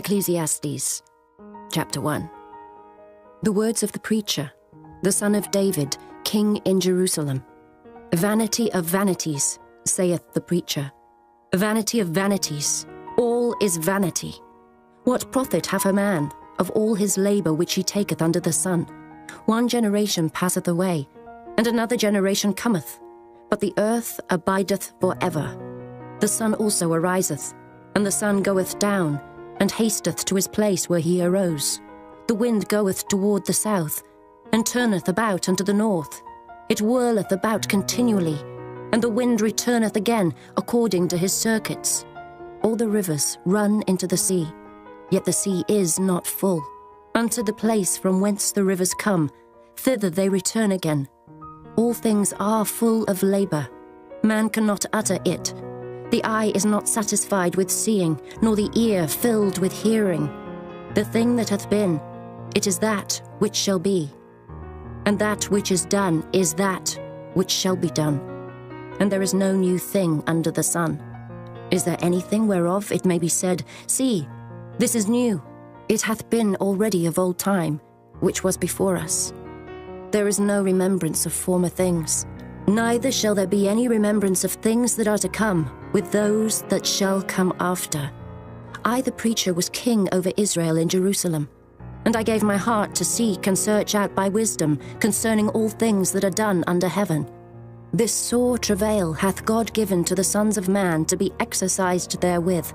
Ecclesiastes, chapter 1. The words of the preacher, the son of David, king in Jerusalem. Vanity of vanities, saith the preacher. Vanity of vanities, all is vanity. What profit hath a man of all his labour which he taketh under the sun? One generation passeth away, and another generation cometh, but the earth abideth for ever. The sun also ariseth, and the sun goeth down, and hasteth to his place where he arose. The wind goeth toward the south, and turneth about unto the north. It whirleth about continually, and the wind returneth again according to his circuits. All the rivers run into the sea, yet the sea is not full. Unto the place from whence the rivers come, thither they return again. All things are full of labour. Man cannot utter it. The eye is not satisfied with seeing, nor the ear filled with hearing. The thing that hath been, it is that which shall be. And that which is done is that which shall be done. And there is no new thing under the sun. Is there anything whereof it may be said, See, this is new? It hath been already of old time, which was before us. There is no remembrance of former things, neither shall there be any remembrance of things that are to come with those that shall come after. I, the preacher, was king over Israel in Jerusalem, and I gave my heart to seek and search out by wisdom concerning all things that are done under heaven. This sore travail hath God given to the sons of man to be exercised therewith.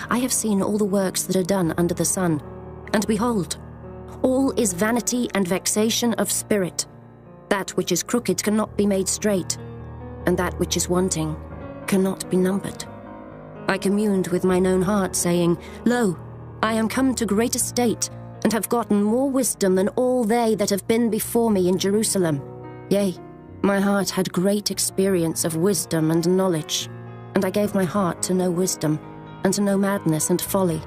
I have seen all the works that are done under the sun, and behold, all is vanity and vexation of spirit. That which is crooked cannot be made straight, and that which is wanting cannot be numbered. I communed with mine own heart, saying, Lo, I am come to great estate, and have gotten more wisdom than all they that have been before me in Jerusalem. Yea, my heart had great experience of wisdom and knowledge, and I gave my heart to know wisdom, and to know madness and folly.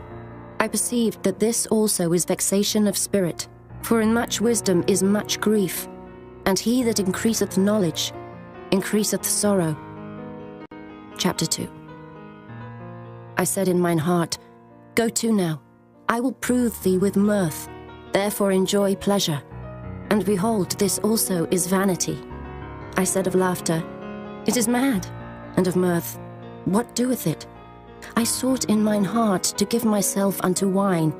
I perceived that this also is vexation of spirit, for in much wisdom is much grief, and he that increaseth knowledge increaseth sorrow. Chapter 2. I said in mine heart, Go to now, I will prove thee with mirth, therefore enjoy pleasure. And behold, this also is vanity. I said of laughter, It is mad, and of mirth, what doeth it? I sought in mine heart to give myself unto wine,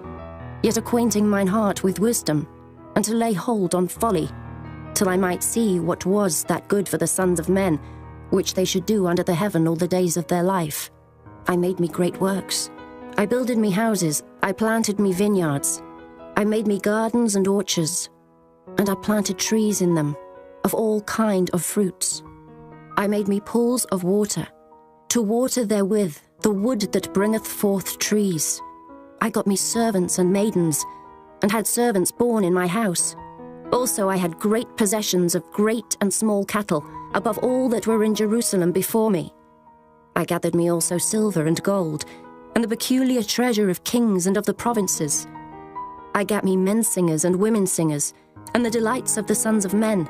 yet acquainting mine heart with wisdom, and to lay hold on folly, till I might see what was that good for the sons of men, which they should do under the heaven all the days of their life. I made me great works. I builded me houses, I planted me vineyards. I made me gardens and orchards, and I planted trees in them, of all kind of fruits. I made me pools of water, to water therewith the wood that bringeth forth trees. I got me servants and maidens, and had servants born in my house. Also I had great possessions of great and small cattle, above all that were in Jerusalem before me. I gathered me also silver and gold, and the peculiar treasure of kings and of the provinces. I gat me men singers and women singers, and the delights of the sons of men,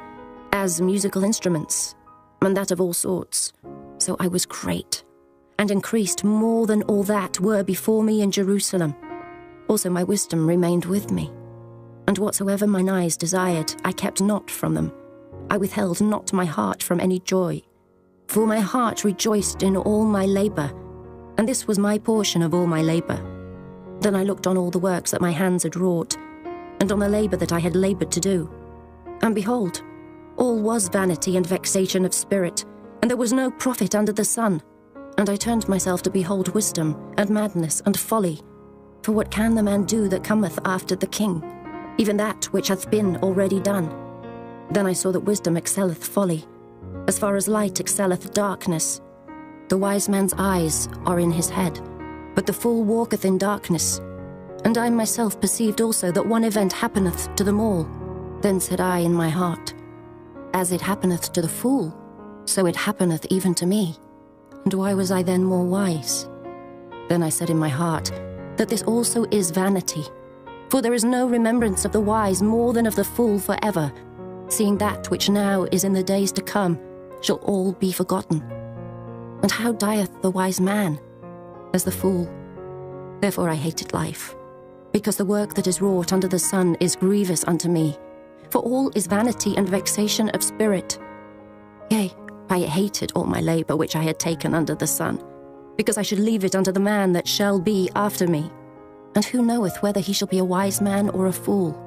as musical instruments, and that of all sorts. So I was great, and increased more than all that were before me in Jerusalem. Also my wisdom remained with me, and whatsoever mine eyes desired, I kept not from them. I withheld not my heart from any joy, for my heart rejoiced in all my labour, and this was my portion of all my labour. Then I looked on all the works that my hands had wrought, and on the labour that I had laboured to do. And behold, all was vanity and vexation of spirit, and there was no profit under the sun. And I turned myself to behold wisdom, and madness, and folly. For what can the man do that cometh after the king? Even that which hath been already done. Then I saw that wisdom excelleth folly, as far as light excelleth darkness. The wise man's eyes are in his head, but the fool walketh in darkness. And I myself perceived also that one event happeneth to them all. Then said I in my heart, As it happeneth to the fool, so it happeneth even to me. And why was I then more wise? Then I said in my heart, that this also is vanity. For there is no remembrance of the wise more than of the fool forever, seeing that which now is in the days to come shall all be forgotten. And how dieth the wise man? As the fool. Therefore I hated life, because the work that is wrought under the sun is grievous unto me. For all is vanity and vexation of spirit. Yea, I hated all my labour which I had taken under the sun, because I should leave it unto the man that shall be after me. And who knoweth whether he shall be a wise man or a fool?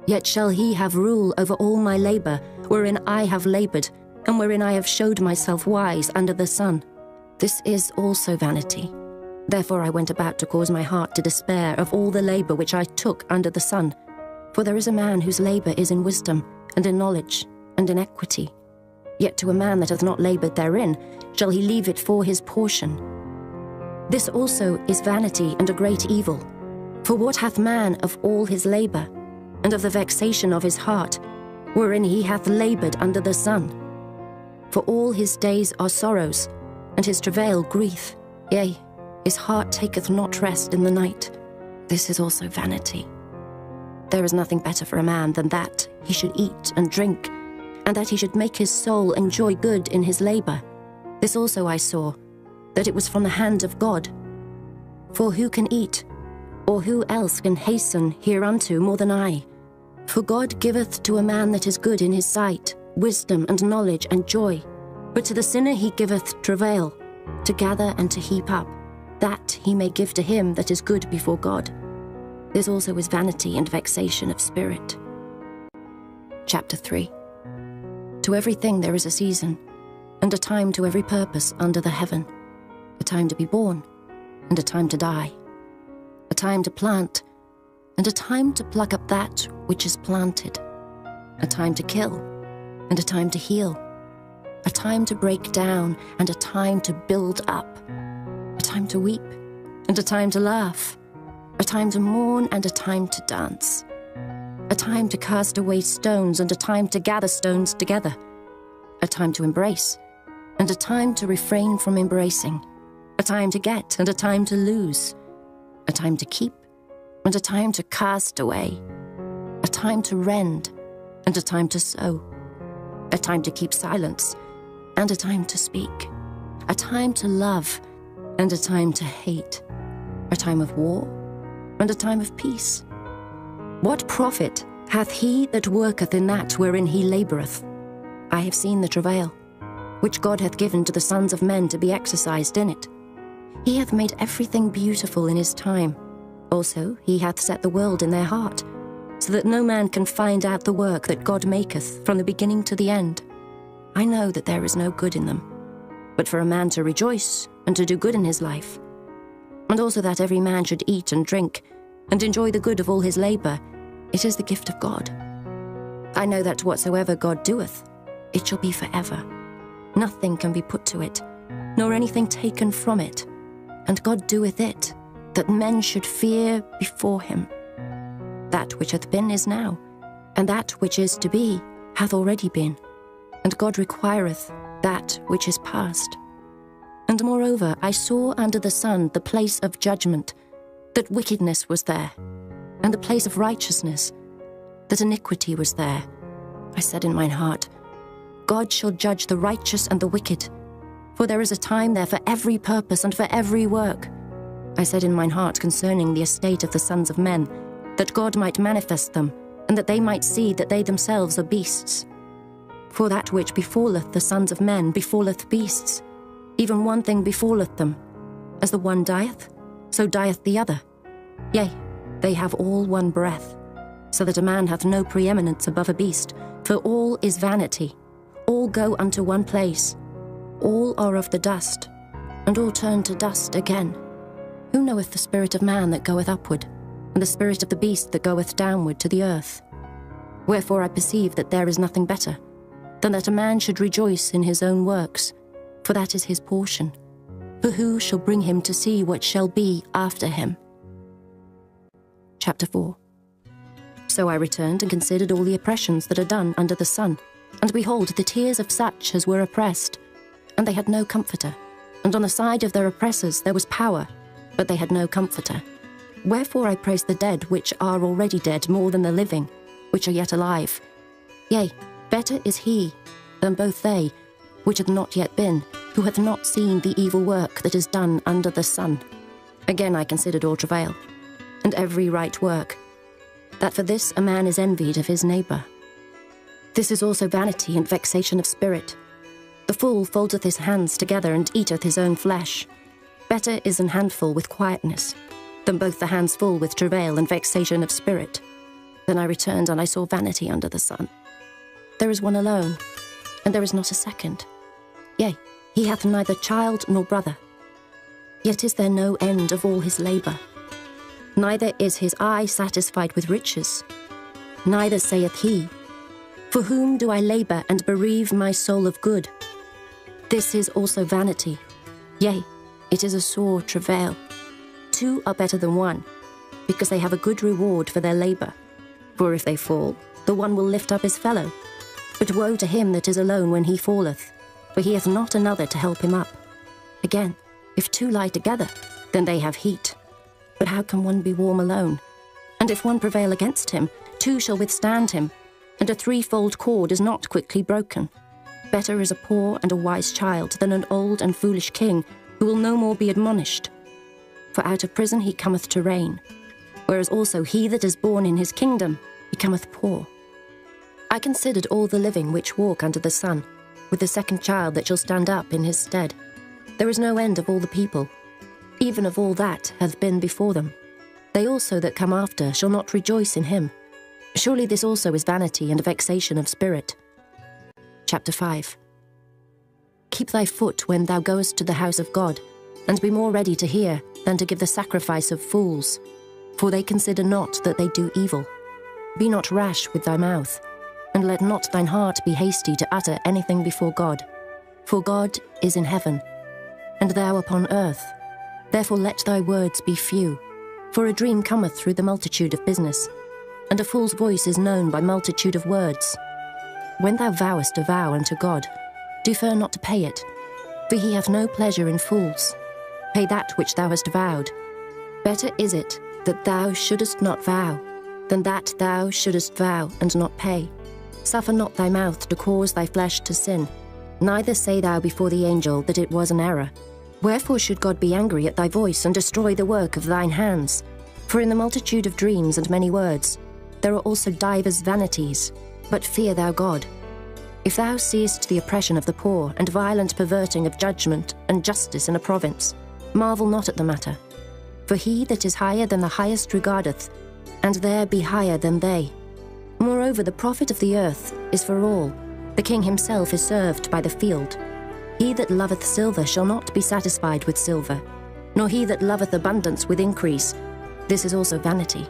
Yet shall he have rule over all my labour, wherein I have laboured, and wherein I have showed myself wise under the sun. This is also vanity. Therefore I went about to cause my heart to despair of all the labour which I took under the sun. For there is a man whose labour is in wisdom, and in knowledge, and in equity. Yet to a man that hath not laboured therein shall he leave it for his portion. This also is vanity and a great evil. For what hath man of all his labour, and of the vexation of his heart, wherein he hath laboured under the sun? For all his days are sorrows, and his travail grief. Yea, his heart taketh not rest in the night. This is also vanity. There is nothing better for a man than that he should eat and drink, and that he should make his soul enjoy good in his labour. This also I saw, that it was from the hand of God. For who can eat, or who else can hasten hereunto more than I? For God giveth to a man that is good in his sight wisdom and knowledge and joy. But to the sinner he giveth travail, to gather and to heap up, that he may give to him that is good before God. This also is vanity and vexation of spirit. Chapter 3. To everything there is a season, and a time to every purpose under the heaven, a time to be born, and a time to die, a time to plant, and a time to pluck up that which is planted, a time to kill, and a time to heal, a time to break down, and a time to build up, a time to weep, and a time to laugh, a time to mourn, and a time to dance, a time to cast away stones, and a time to gather stones together, a time to embrace, and a time to refrain from embracing, a time to get, and a time to lose, a time to keep, and a time to cast away, a time to rend, and a time to sow, a time to keep silence, and a time to speak, a time to love, and a time to hate, a time of war, and a time of peace. What profit hath he that worketh in that wherein he laboureth? I have seen the travail, which God hath given to the sons of men to be exercised in it. He hath made everything beautiful in his time. Also he hath set the world in their heart, so that no man can find out the work that God maketh from the beginning to the end. I know that there is no good in them, but for a man to rejoice and to do good in his life, and also that every man should eat and drink, and enjoy the good of all his labour, it is the gift of God. I know that whatsoever God doeth, it shall be forever. Nothing can be put to it, nor anything taken from it. And God doeth it, that men should fear before him. That which hath been is now, and that which is to be hath already been. And God requireth that which is past. And moreover, I saw under the sun the place of judgment, that wickedness was there, and the place of righteousness, that iniquity was there. I said in mine heart, God shall judge the righteous and the wicked, for there is a time there for every purpose and for every work. I said in mine heart concerning the estate of the sons of men, that God might manifest them, and that they might see that they themselves are beasts. For that which befalleth the sons of men befalleth beasts. Even one thing befalleth them. As the one dieth, so dieth the other. Yea, they have all one breath, so that a man hath no preeminence above a beast, for all is vanity. All go unto one place. All are of the dust, and all turn to dust again. Who knoweth the spirit of man that goeth upward, and the spirit of the beast that goeth downward to the earth? Wherefore I perceive that there is nothing better, than that a man should rejoice in his own works, for that is his portion. For who shall bring him to see what shall be after him? Chapter 4. So I returned and considered all the oppressions that are done under the sun, and behold, the tears of such as were oppressed, and they had no comforter. And on the side of their oppressors there was power, but they had no comforter. Wherefore I praise the dead which are already dead more than the living, which are yet alive. Yea, better is he than both they, which hath not yet been, who hath not seen the evil work that is done under the sun. Again I considered all travail, and every right work, that for this a man is envied of his neighbour. This is also vanity and vexation of spirit. The fool foldeth his hands together and eateth his own flesh. Better is an handful with quietness, than both the hands full with travail and vexation of spirit. Then I returned, and I saw vanity under the sun. There is one alone, and there is not a second. Yea, he hath neither child nor brother. Yet is there no end of all his labour. Neither is his eye satisfied with riches. Neither saith he, For whom do I labour and bereave my soul of good? This is also vanity. Yea, it is a sore travail. Two are better than one, because they have a good reward for their labour. For if they fall, the one will lift up his fellow. But woe to him that is alone when he falleth, for he hath not another to help him up. Again, if two lie together, then they have heat. But how can one be warm alone? And if one prevail against him, two shall withstand him, and a threefold cord is not quickly broken. Better is a poor and a wise child than an old and foolish king, who will no more be admonished. For out of prison he cometh to reign, whereas also he that is born in his kingdom becometh poor. I considered all the living which walk under the sun, with the second child that shall stand up in his stead. There is no end of all the people, even of all that hath been before them. They also that come after shall not rejoice in him. Surely this also is vanity and a vexation of spirit. Chapter 5. Keep thy foot when thou goest to the house of God, and be more ready to hear than to give the sacrifice of fools, for they consider not that they do evil. Be not rash with thy mouth, and let not thine heart be hasty to utter anything before God. For God is in heaven, and thou upon earth. Therefore let thy words be few, for a dream cometh through the multitude of business, and a fool's voice is known by multitude of words. When thou vowest a vow unto God, defer not to pay it, for he hath no pleasure in fools. Pay that which thou hast vowed. Better is it that thou shouldest not vow, than that thou shouldest vow and not pay. Suffer not thy mouth to cause thy flesh to sin, neither say thou before the angel that it was an error. Wherefore should God be angry at thy voice and destroy the work of thine hands? For in the multitude of dreams and many words, there are also divers vanities, but fear thou God. If thou seest the oppression of the poor, and violent perverting of judgment and justice in a province, marvel not at the matter. For he that is higher than the highest regardeth, and there be higher than they. Moreover, the profit of the earth is for all. The king himself is served by the field. He that loveth silver shall not be satisfied with silver, nor he that loveth abundance with increase. This is also vanity.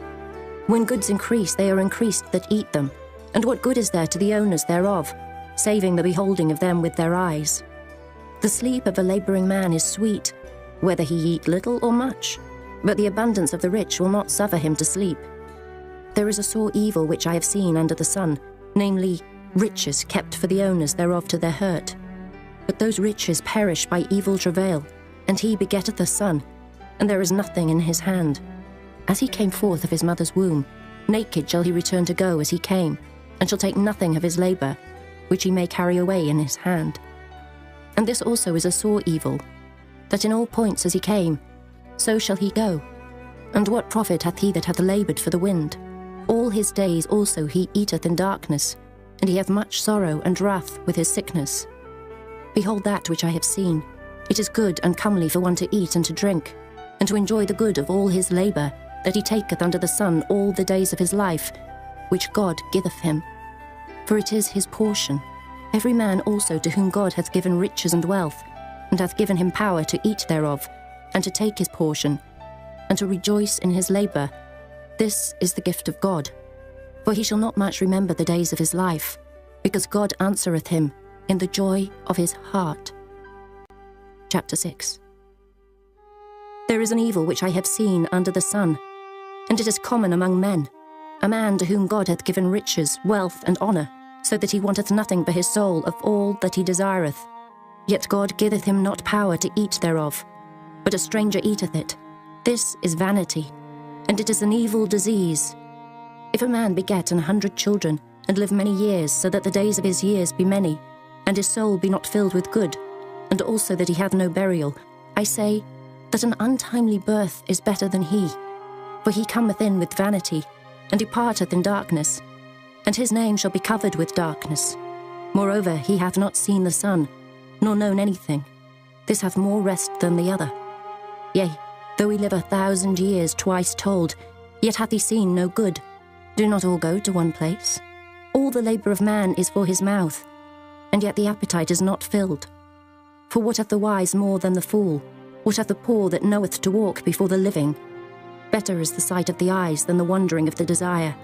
When goods increase, they are increased that eat them. And what good is there to the owners thereof, saving the beholding of them with their eyes? The sleep of a labouring man is sweet, whether he eat little or much, but the abundance of the rich will not suffer him to sleep. There is a sore evil which I have seen under the sun, namely, riches kept for the owners thereof to their hurt. But those riches perish by evil travail, and he begetteth a son, and there is nothing in his hand. As he came forth of his mother's womb, naked shall he return to go as he came, and shall take nothing of his labour, which he may carry away in his hand. And this also is a sore evil, that in all points as he came, so shall he go. And what profit hath he that hath laboured for the wind? All his days also he eateth in darkness, and he hath much sorrow and wrath with his sickness. Behold that which I have seen. It is good and comely for one to eat and to drink, and to enjoy the good of all his labour, that he taketh under the sun all the days of his life, which God giveth him. For it is his portion. Every man also to whom God hath given riches and wealth, and hath given him power to eat thereof, and to take his portion, and to rejoice in his labour. This is the gift of God. For he shall not much remember the days of his life, because God answereth him in the joy of his heart. Chapter 6. There is an evil which I have seen under the sun, and it is common among men, a man to whom God hath given riches, wealth, and honour, so that he wanteth nothing for his soul of all that he desireth. Yet God giveth him not power to eat thereof, but a stranger eateth it. This is vanity, and it is an evil disease. If a man beget 100 children, and live many years, so that the days of his years be many, and his soul be not filled with good, and also that he have no burial, I say, that an untimely birth is better than he. For he cometh in with vanity, and departeth in darkness, and his name shall be covered with darkness. Moreover, he hath not seen the sun, nor known anything. This hath more rest than the other. Yea, though he live 1,000 years twice told, yet hath he seen no good. Do not all go to one place? All the labour of man is for his mouth, and yet the appetite is not filled. For what hath the wise more than the fool? What hath the poor that knoweth to walk before the living? Better is the sight of the eyes than the wandering of the desire.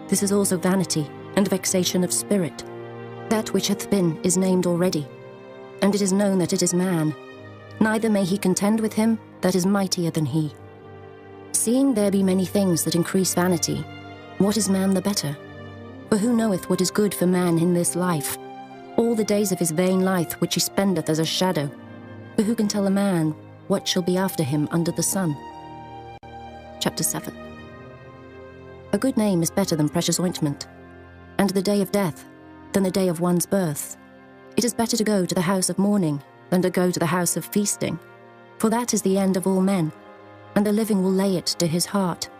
This is also vanity and vexation of spirit. That which hath been is named already, and it is known that it is man. Neither may he contend with him that is mightier than he. Seeing there be many things that increase vanity, what is man the better? For who knoweth what is good for man in this life? All the days of his vain life which he spendeth as a shadow. For who can tell a man what shall be after him under the sun? Chapter 7. A good name is better than precious ointment, and the day of death than the day of one's birth. It is better to go to the house of mourning than to go to the house of feasting, for that is the end of all men, and the living will lay it to his heart.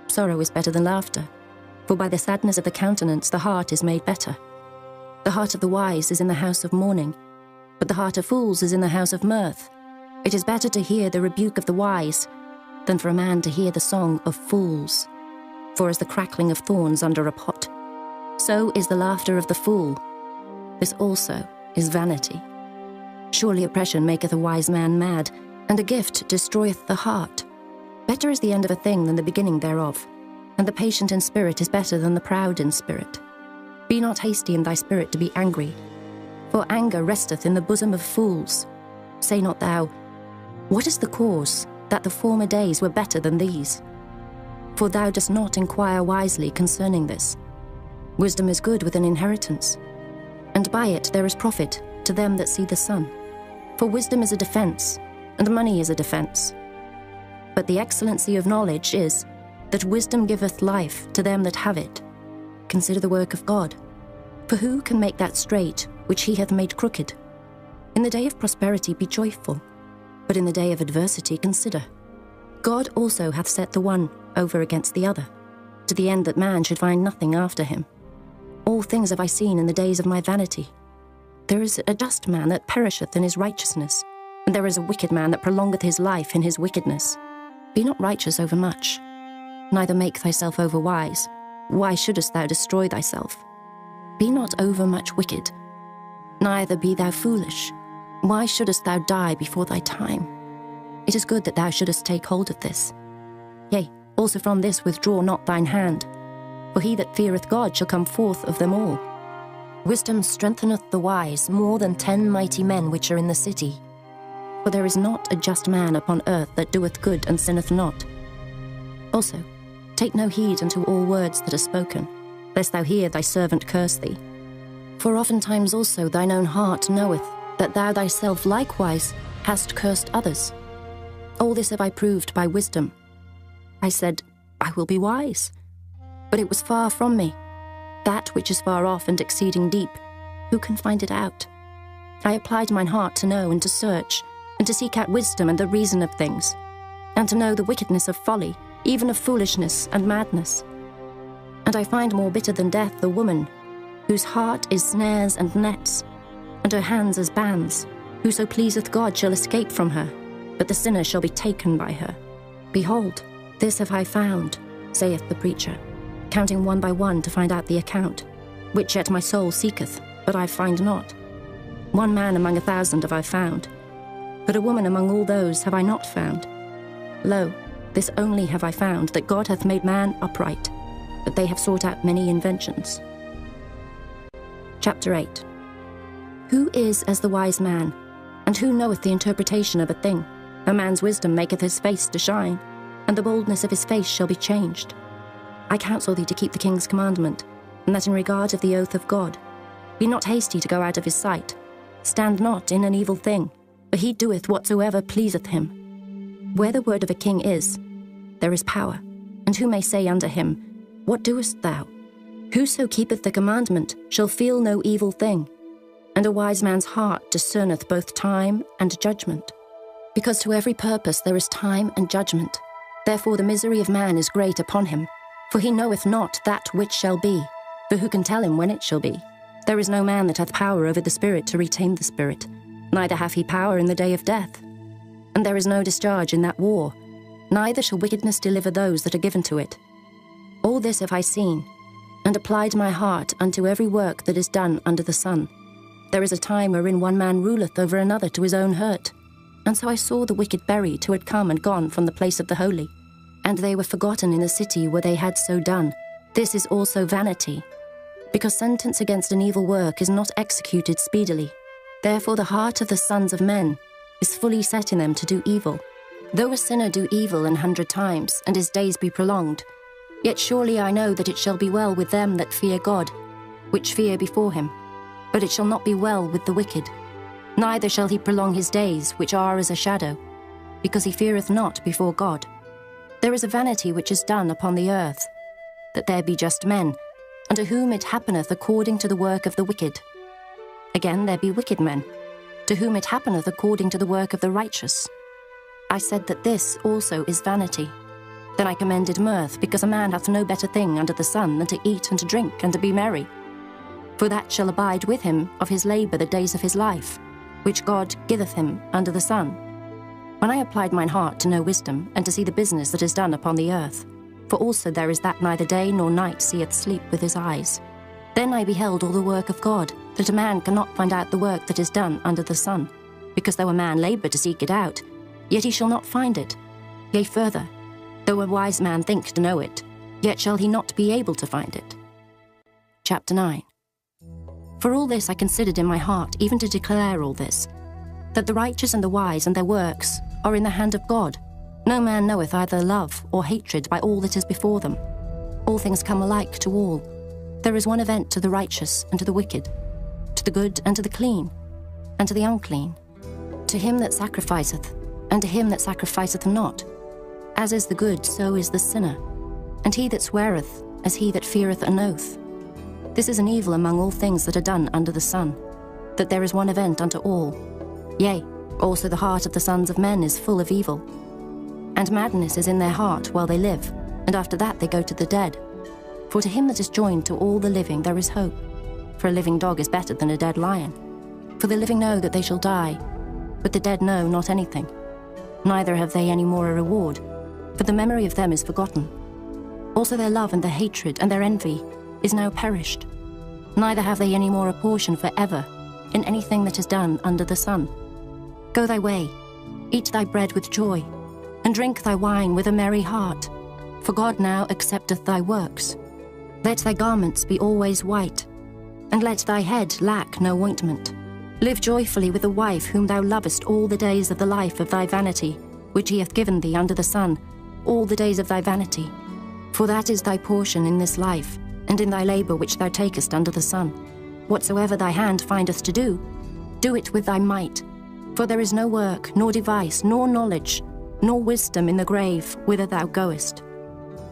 Sorrow is better than laughter, for by the sadness of the countenance the heart is made better. The heart of the wise is in the house of mourning, but the heart of fools is in the house of mirth. It is better to hear the rebuke of the wise than for a man to hear the song of fools. For as the crackling of thorns under a pot, so is the laughter of the fool. This also is vanity. Surely oppression maketh a wise man mad, and a gift destroyeth the heart. Better is the end of a thing than the beginning thereof, and the patient in spirit is better than the proud in spirit. Be not hasty in thy spirit to be angry, for anger resteth in the bosom of fools. Say not thou, what is the cause that the former days were better than these? For thou dost not inquire wisely concerning this. Wisdom is good with an inheritance, and by it there is profit to them that see the sun. For wisdom is a defence, and money is a defence. But the excellency of knowledge is, that wisdom giveth life to them that have it. Consider the work of God. For who can make that straight which he hath made crooked? In the day of prosperity be joyful, but in the day of adversity consider. God also hath set the one over against the other, to the end that man should find nothing after him. All things have I seen in the days of my vanity. There is a just man that perisheth in his righteousness, and there is a wicked man that prolongeth his life in his wickedness. Be not righteous over much, neither make thyself over wise. Why shouldest thou destroy thyself? Be not over much wicked, neither be thou foolish. Why shouldest thou die before thy time? It is good that thou shouldest take hold of this. Yea, also from this withdraw not thine hand, for he that feareth God shall come forth of them all. Wisdom strengtheneth the wise more than 10 mighty men which are in the city. For there is not a just man upon earth that doeth good and sinneth not. Also, take no heed unto all words that are spoken, lest thou hear thy servant curse thee. For oftentimes also thine own heart knoweth that thou thyself likewise hast cursed others. All this have I proved by wisdom. I said, I will be wise. But it was far from me. That which is far off and exceeding deep, who can find it out? I applied mine heart to know and to search, and to seek out wisdom and the reason of things, and to know the wickedness of folly, even of foolishness and madness. And I find more bitter than death the woman, whose heart is snares and nets, and her hands as bands. Whoso pleaseth God shall escape from her, but the sinner shall be taken by her. Behold, this have I found, saith the preacher, counting one by one to find out the account, which yet my soul seeketh, but I find not. One man among 1,000 have I found, but a woman among all those have I not found. Lo, this only have I found, that God hath made man upright, but they have sought out many inventions. Chapter 8. Who is as the wise man, and who knoweth the interpretation of a thing? A man's wisdom maketh his face to shine, and the boldness of his face shall be changed. I counsel thee to keep the king's commandment, and that in regard of the oath of God. Be not hasty to go out of his sight. Stand not in an evil thing, for he doeth whatsoever pleaseth him. Where the word of a king is, there is power. And who may say unto him, What doest thou? Whoso keepeth the commandment shall feel no evil thing, and a wise man's heart discerneth both time and judgment. Because to every purpose there is time and judgment. Therefore the misery of man is great upon him, for he knoweth not that which shall be, for who can tell him when it shall be? There is no man that hath power over the spirit to retain the spirit, neither hath he power in the day of death. And there is no discharge in that war, neither shall wickedness deliver those that are given to it. All this have I seen, and applied my heart unto every work that is done under the sun. There is a time wherein one man ruleth over another to his own hurt. And so I saw the wicked buried who had come and gone from the place of the holy, and they were forgotten in the city where they had so done. This is also vanity, because sentence against an evil work is not executed speedily. Therefore the heart of the sons of men is fully set in them to do evil. Though a sinner do evil 100 times, and his days be prolonged, yet surely I know that it shall be well with them that fear God, which fear before him. But it shall not be well with the wicked, neither shall he prolong his days, which are as a shadow, because he feareth not before God. There is a vanity which is done upon the earth, that there be just men, unto whom it happeneth according to the work of the wicked. Again there be wicked men, to whom it happeneth according to the work of the righteous. I said that this also is vanity. Then I commended mirth, because a man hath no better thing under the sun than to eat and to drink and to be merry. For that shall abide with him of his labour the days of his life, which God giveth him under the sun. When I applied mine heart to know wisdom, and to see the business that is done upon the earth, for also there is that neither day nor night seeth sleep with his eyes, then I beheld all the work of God, that a man cannot find out the work that is done under the sun, because though a man labour to seek it out, yet he shall not find it. Yea, further, though a wise man think to know it, yet shall he not be able to find it. Chapter 9. For all this I considered in my heart, even to declare all this, that the righteous and the wise and their works are in the hand of God. No man knoweth either love or hatred by all that is before them. All things come alike to all. There is one event to the righteous and to the wicked, to the good and to the clean, and to the unclean, to him that sacrificeth, and to him that sacrificeth not. As is the good, so is the sinner, and he that sweareth, as he that feareth an oath. This is an evil among all things that are done under the sun, that there is one event unto all. Yea, also the heart of the sons of men is full of evil. And madness is in their heart while they live, and after that they go to the dead. For to him that is joined to all the living there is hope. For a living dog is better than a dead lion. For the living know that they shall die, but the dead know not anything. Neither have they any more a reward, for the memory of them is forgotten. Also their love and their hatred and their envy is now perished. Neither have they any more a portion for ever in anything that is done under the sun. Go thy way, eat thy bread with joy, and drink thy wine with a merry heart, for God now accepteth thy works. Let thy garments be always white, and let thy head lack no ointment. Live joyfully with the wife whom thou lovest all the days of the life of thy vanity, which he hath given thee under the sun, all the days of thy vanity. For that is thy portion in this life, and in thy labour which thou takest under the sun. Whatsoever thy hand findeth to do, do it with thy might. For there is no work, nor device, nor knowledge, nor wisdom in the grave whither thou goest.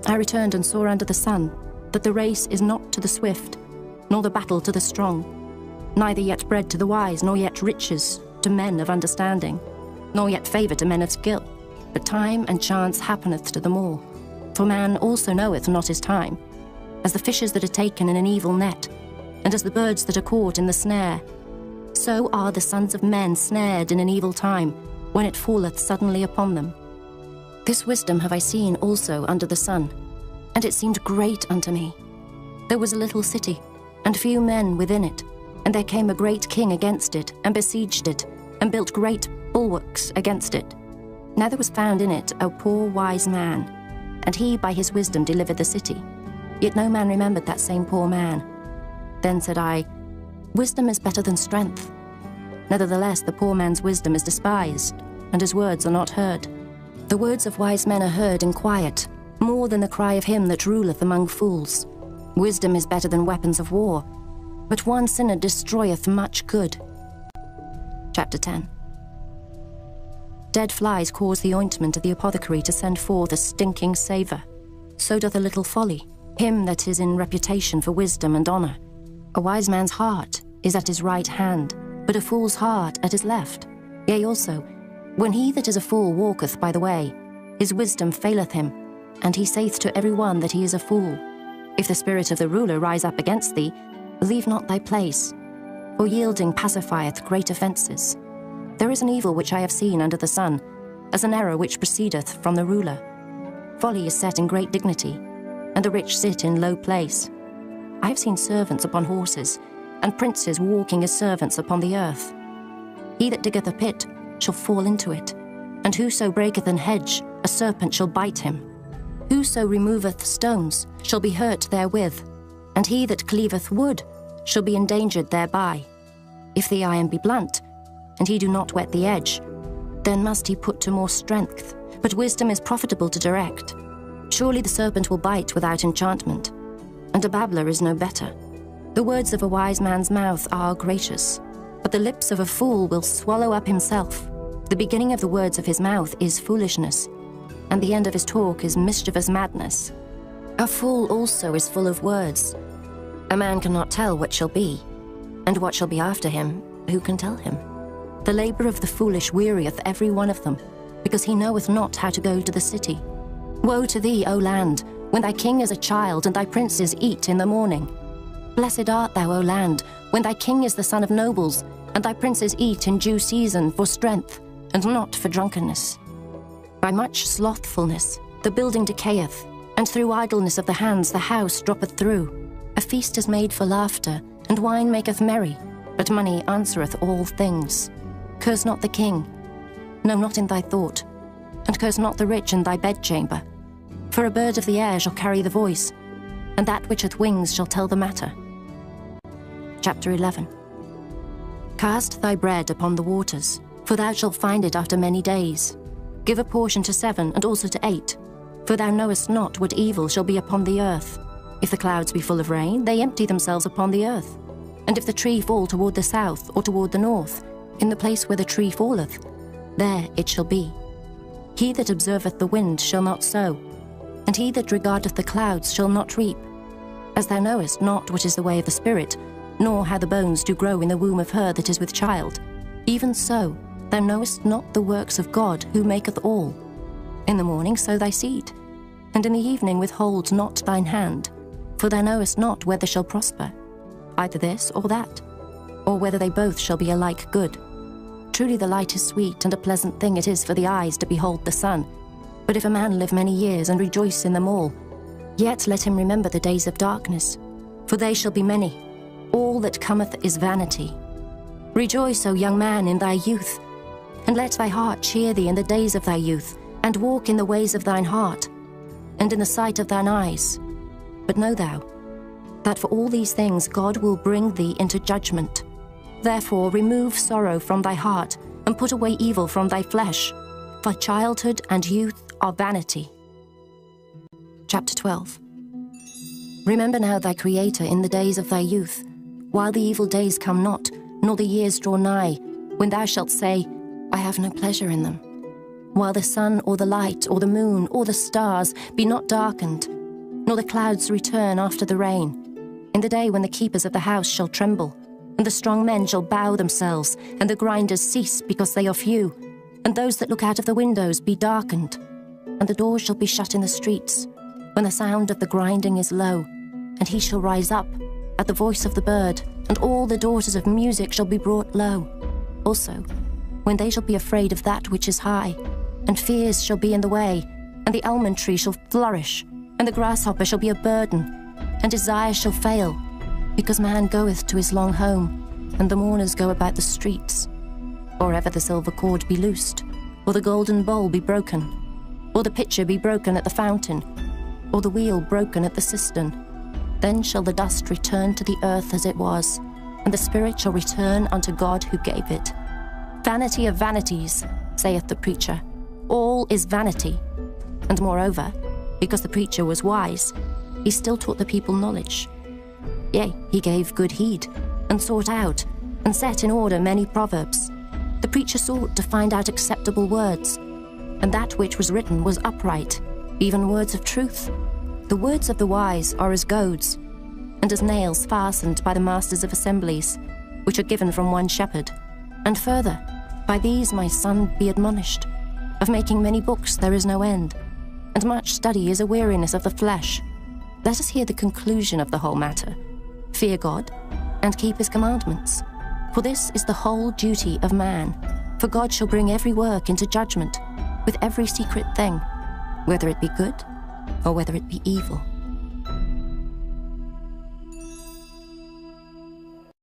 I returned and saw under the sun that the race is not to the swift, nor the battle to the strong, neither yet bread to the wise, nor yet riches to men of understanding, nor yet favour to men of skill, but time and chance happeneth to them all. For man also knoweth not his time, as the fishes that are taken in an evil net, and as the birds that are caught in the snare. So are the sons of men snared in an evil time, when it falleth suddenly upon them. This wisdom have I seen also under the sun, and it seemed great unto me. There was a little city, and few men within it, and there came a great king against it, and besieged it, and built great bulwarks against it. Now there was found in it a poor wise man, and he by his wisdom delivered the city. Yet no man remembered that same poor man. Then said I, Wisdom is better than strength. Nevertheless, the poor man's wisdom is despised, and his words are not heard. The words of wise men are heard in quiet, more than the cry of him that ruleth among fools. Wisdom is better than weapons of war, but one sinner destroyeth much good. Chapter 10. Dead flies cause the ointment of the apothecary to send forth a stinking savour. So doth a little folly, him that is in reputation for wisdom and honour. A wise man's heart is at his right hand, but a fool's heart at his left. Yea, also, When he that is a fool walketh by the way, his wisdom faileth him, and he saith to every one that he is a fool. If the spirit of the ruler rise up against thee, leave not thy place, for yielding pacifieth great offences. There is an evil which I have seen under the sun, as an error which proceedeth from the ruler. Folly is set in great dignity, and the rich sit in low place. I have seen servants upon horses, and princes walking as servants upon the earth. He that diggeth a pit shall fall into it, and whoso breaketh an hedge, a serpent shall bite him. Whoso removeth stones shall be hurt therewith, and he that cleaveth wood shall be endangered thereby. If the iron be blunt, and he do not whet the edge, then must he put to more strength, but wisdom is profitable to direct. Surely the serpent will bite without enchantment, and a babbler is no better. The words of a wise man's mouth are gracious, but the lips of a fool will swallow up himself. The beginning of the words of his mouth is foolishness, and the end of his talk is mischievous madness. A fool also is full of words. A man cannot tell what shall be, and what shall be after him, who can tell him? The labour of the foolish wearieth every one of them, because he knoweth not how to go to the city. Woe to thee, O land, when thy king is a child, and thy princes eat in the morning. Blessed art thou, O land, when thy king is the son of nobles, and thy princes eat in due season for strength, and not for drunkenness. By much slothfulness the building decayeth, and through idleness of the hands the house droppeth through. A feast is made for laughter, and wine maketh merry, but money answereth all things. Curse not the king, no, not in thy thought, and curse not the rich in thy bedchamber. For a bird of the air shall carry the voice, and that which hath wings shall tell the matter. Chapter 11. Cast thy bread upon the waters, for thou shalt find it after many days. Give a portion to 7 and also to 8, for thou knowest not what evil shall be upon the earth. If the clouds be full of rain, they empty themselves upon the earth. And if the tree fall toward the south or toward the north, in the place where the tree falleth, there it shall be. He that observeth the wind shall not sow, and he that regardeth the clouds shall not reap. As thou knowest not what is the way of the Spirit, nor how the bones do grow in the womb of her that is with child, even so thou knowest not the works of God who maketh all. In the morning sow thy seed, and in the evening withhold not thine hand, for thou knowest not whether shall prosper, either this or that, or whether they both shall be alike good. Truly the light is sweet, and a pleasant thing it is for the eyes to behold the sun. But if a man live many years and rejoice in them all, yet let him remember the days of darkness, for they shall be many. All that cometh is vanity. Rejoice, O young man, in thy youth, and let thy heart cheer thee in the days of thy youth, and walk in the ways of thine heart, and in the sight of thine eyes. But know thou, that for all these things God will bring thee into judgment. Therefore remove sorrow from thy heart, and put away evil from thy flesh, for childhood and youth are vanity. Chapter 12. Remember now thy Creator in the days of thy youth, while the evil days come not, nor the years draw nigh, when thou shalt say, I have no pleasure in them. While the sun or the light or the moon or the stars be not darkened, nor the clouds return after the rain, in the day when the keepers of the house shall tremble, and the strong men shall bow themselves, and the grinders cease because they are few, and those that look out of the windows be darkened, and the doors shall be shut in the streets, when the sound of the grinding is low, and he shall rise up at the voice of the bird, and all the daughters of music shall be brought low. Also, when they shall be afraid of that which is high, and fears shall be in the way, and the almond tree shall flourish, and the grasshopper shall be a burden, and desire shall fail, because man goeth to his long home, and the mourners go about the streets. Or ever the silver cord be loosed, or the golden bowl be broken, or the pitcher be broken at the fountain, or the wheel broken at the cistern, then shall the dust return to the earth as it was, and the spirit shall return unto God who gave it. Vanity of vanities, saith the preacher, all is vanity. And moreover, because the preacher was wise, he still taught the people knowledge. Yea, he gave good heed, and sought out, and set in order many proverbs. The preacher sought to find out acceptable words, and that which was written was upright, even words of truth. The words of the wise are as goads, and as nails fastened by the masters of assemblies, which are given from one shepherd. And further, By these, my son, be admonished. Of making many books there is no end, and much study is a weariness of the flesh. Let us hear the conclusion of the whole matter. Fear God, and keep his commandments. For this is the whole duty of man. For God shall bring every work into judgment, with every secret thing, whether it be good or whether it be evil.